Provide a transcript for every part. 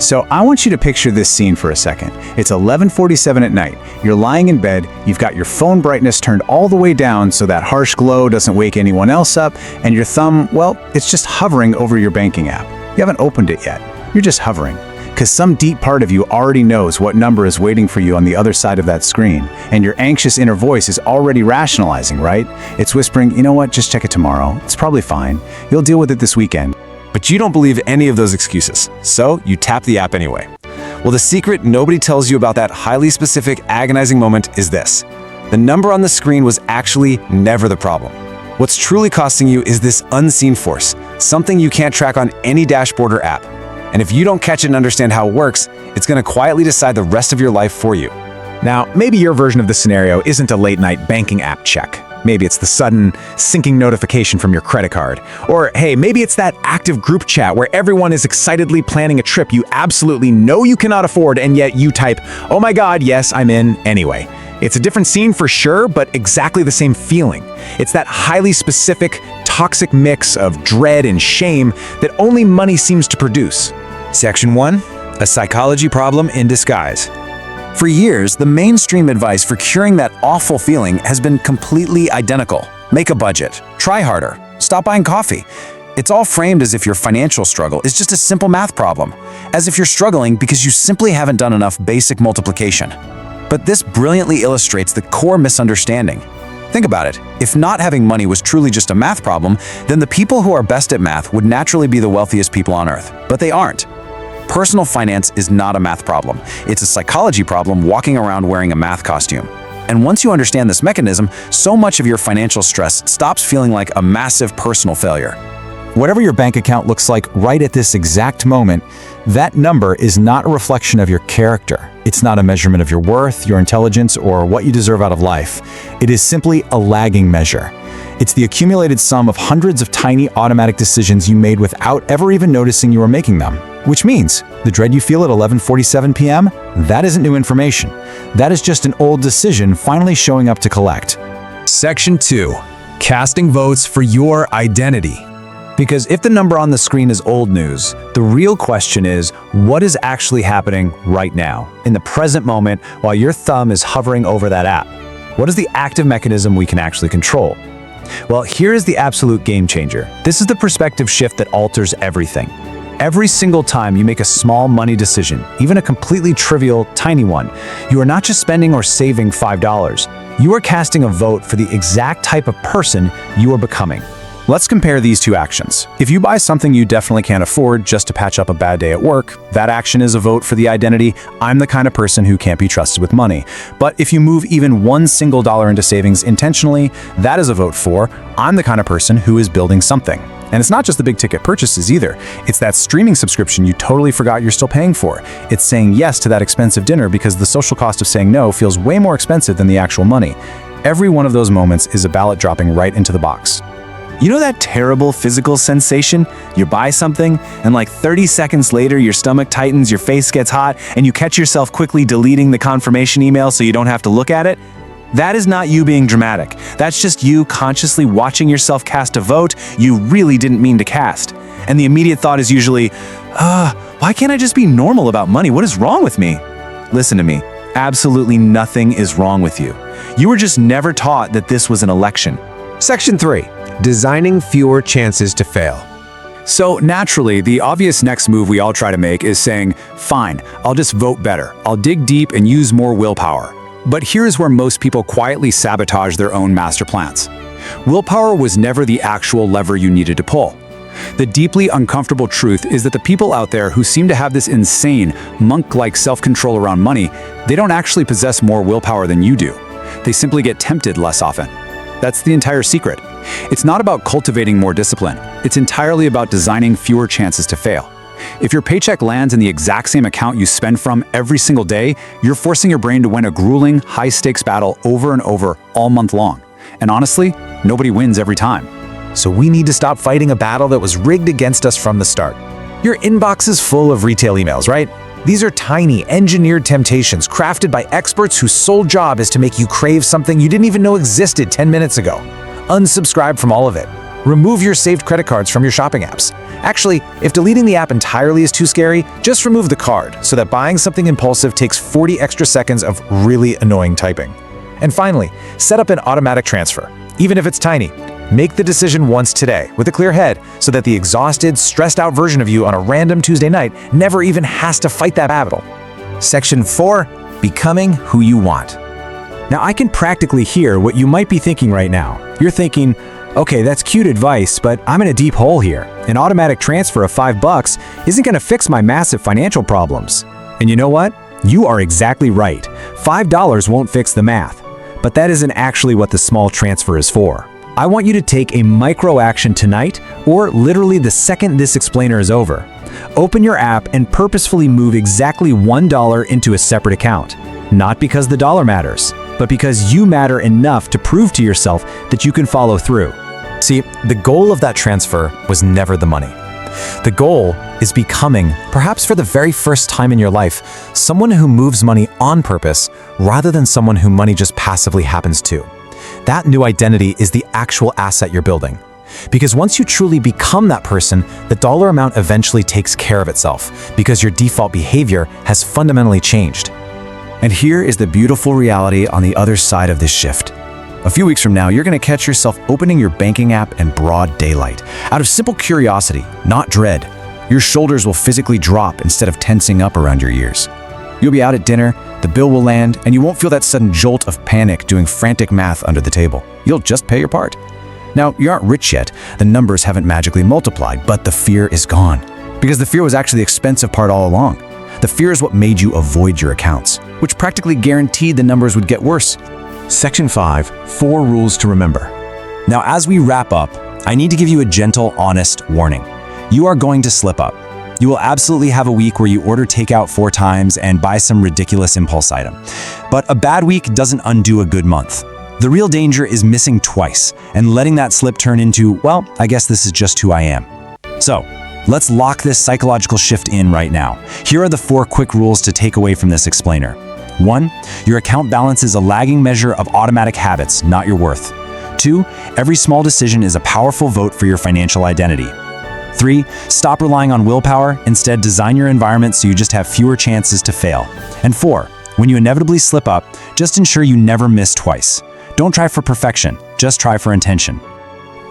So I want you to picture this scene for a second. It's 11:47 at night. You're lying in bed, you've got your phone brightness turned all the way down so that harsh glow doesn't wake anyone else up, and your thumb, well, it's just hovering over your banking app. You haven't opened it yet. You're just hovering. Because some deep part of you already knows what number is waiting for you on the other side of that screen. And your anxious inner voice is already rationalizing, right? It's whispering, you know what, just check it tomorrow. It's probably fine. You'll deal with it this weekend. But you don't believe any of those excuses, so you tap the app anyway. Well, the secret nobody tells you about that highly specific, agonizing moment is this. The number on the screen was actually never the problem. What's truly costing you is this unseen force, something you can't track on any dashboard or app. And if you don't catch it and understand how it works, it's going to quietly decide the rest of your life for you. Now, maybe your version of the scenario isn't a late-night banking app check. Maybe it's the sudden syncing notification from your credit card. Or, hey, maybe it's that active group chat where everyone is excitedly planning a trip you absolutely know you cannot afford, and yet you type, "Oh my God, yes, I'm in," anyway. It's a different scene for sure, but exactly the same feeling. It's that highly specific, toxic mix of dread and shame that only money seems to produce. Section 1. A psychology problem in disguise. For years, the mainstream advice for curing that awful feeling has been completely identical. Make a budget. Try harder. Stop buying coffee. It's all framed as if your financial struggle is just a simple math problem, as if you're struggling because you simply haven't done enough basic multiplication. But this brilliantly illustrates the core misunderstanding. Think about it. If not having money was truly just a math problem, then the people who are best at math would naturally be the wealthiest people on earth. But they aren't. Personal finance is not a math problem. It's a psychology problem walking around wearing a math costume. And once you understand this mechanism, so much of your financial stress stops feeling like a massive personal failure. Whatever your bank account looks like right at this exact moment, that number is not a reflection of your character. It's not a measurement of your worth, your intelligence, or what you deserve out of life. It is simply a lagging measure. It's the accumulated sum of hundreds of tiny automatic decisions you made without ever even noticing you were making them. Which means, the dread you feel at 11:47 p.m., that isn't new information. That is just an old decision finally showing up to collect. Section 2. Casting votes for your identity. Because if the number on the screen is old news, the real question is, what is actually happening right now, in the present moment, while your thumb is hovering over that app? What is the active mechanism we can actually control? Well, here is the absolute game changer. This is the perspective shift that alters everything. Every single time you make a small money decision, even a completely trivial, tiny one, you are not just spending or saving $5. You are casting a vote for the exact type of person you are becoming. Let's compare these two actions. If you buy something you definitely can't afford just to patch up a bad day at work, that action is a vote for the identity, I'm the kind of person who can't be trusted with money. But if you move even one single dollar into savings intentionally, that is a vote for, I'm the kind of person who is building something. And it's not just the big ticket purchases either. It's that streaming subscription you totally forgot you're still paying for. It's saying yes to that expensive dinner because the social cost of saying no feels way more expensive than the actual money. Every one of those moments is a ballot dropping right into the box. You know that terrible physical sensation? You buy something, and like 30 seconds later, your stomach tightens, your face gets hot, and you catch yourself quickly deleting the confirmation email so you don't have to look at it? That is not you being dramatic. That's just you consciously watching yourself cast a vote you really didn't mean to cast. And the immediate thought is usually, why can't I just be normal about money? What is wrong with me? Listen to me. Absolutely nothing is wrong with you. You were just never taught that this was an election. Section 3. Designing fewer chances to fail. So naturally, the obvious next move we all try to make is saying, fine, I'll just vote better. I'll dig deep and use more willpower. But here's where most people quietly sabotage their own master plans. Willpower was never the actual lever you needed to pull. The deeply uncomfortable truth is that the people out there who seem to have this insane, monk-like self-control around money, they don't actually possess more willpower than you do. They simply get tempted less often. That's the entire secret. It's not about cultivating more discipline. It's entirely about designing fewer chances to fail. If your paycheck lands in the exact same account you spend from every single day, you're forcing your brain to win a grueling, high-stakes battle over and over all month long. And honestly, nobody wins every time. So we need to stop fighting a battle that was rigged against us from the start. Your inbox is full of retail emails, right? These are tiny, engineered temptations crafted by experts whose sole job is to make you crave something you didn't even know existed 10 minutes ago. Unsubscribe from all of it. Remove your saved credit cards from your shopping apps. Actually, if deleting the app entirely is too scary, just remove the card so that buying something impulsive takes 40 extra seconds of really annoying typing. And finally, set up an automatic transfer. Even if it's tiny, make the decision once today with a clear head so that the exhausted, stressed out version of you on a random Tuesday night never even has to fight that battle. Section 4. Becoming who you want. Now, I can practically hear what you might be thinking right now. You're thinking, okay, that's cute advice, but I'm in a deep hole here. An automatic transfer of $5 isn't going to fix my massive financial problems. And you know what? You are exactly right. $5 won't fix the math. But that isn't actually what the small transfer is for. I want you to take a micro action tonight, or literally the second this explainer is over. Open your app and purposefully move exactly $1 into a separate account. Not because the dollar matters, but because you matter enough to prove to yourself that you can follow through. See, the goal of that transfer was never the money. The goal is becoming, perhaps for the very first time in your life, someone who moves money on purpose rather than someone who money just passively happens to. That new identity is the actual asset you're building. Because once you truly become that person, the dollar amount eventually takes care of itself because your default behavior has fundamentally changed. And here is the beautiful reality on the other side of this shift. A few weeks from now, you're going to catch yourself opening your banking app in broad daylight, out of simple curiosity, not dread. Your shoulders will physically drop instead of tensing up around your ears. You'll be out at dinner, the bill will land, and you won't feel that sudden jolt of panic doing frantic math under the table. You'll just pay your part. Now, you aren't rich yet, the numbers haven't magically multiplied, but the fear is gone. Because the fear was actually the expensive part all along. The fear is what made you avoid your accounts, which practically guaranteed the numbers would get worse. Section 5, 4 rules to remember. Now, as we wrap up, I need to give you a gentle, honest warning. You are going to slip up. You will absolutely have a week where you order takeout 4 times and buy some ridiculous impulse item. But a bad week doesn't undo a good month. The real danger is missing twice and letting that slip turn into, well, I guess this is just who I am. So, let's lock this psychological shift in right now. Here are the 4 quick rules to take away from this explainer. 1. Your account balance is a lagging measure of automatic habits, not your worth. 2. Every small decision is a powerful vote for your financial identity. 3. Stop relying on willpower, instead design your environment so you just have fewer chances to fail. And 4. When you inevitably slip up, just ensure you never miss twice. Don't try for perfection, just try for intention.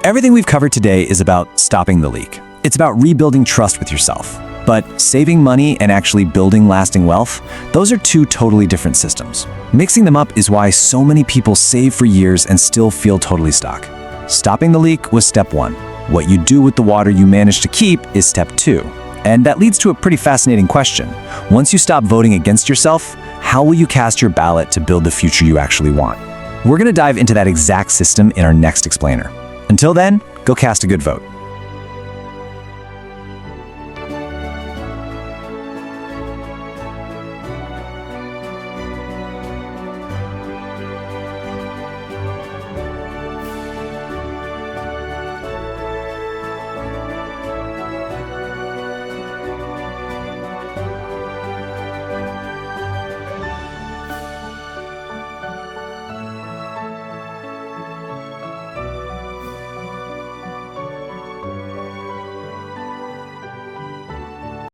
Everything we've covered today is about stopping the leak. It's about rebuilding trust with yourself. But saving money and actually building lasting wealth, those are 2 totally different systems. Mixing them up is why so many people save for years and still feel totally stuck. Stopping the leak was step 1. What you do with the water you manage to keep is step 2. And that leads to a pretty fascinating question. Once you stop voting against yourself, how will you cast your ballot to build the future you actually want? We're going to dive into that exact system in our next explainer. Until then, go cast a good vote.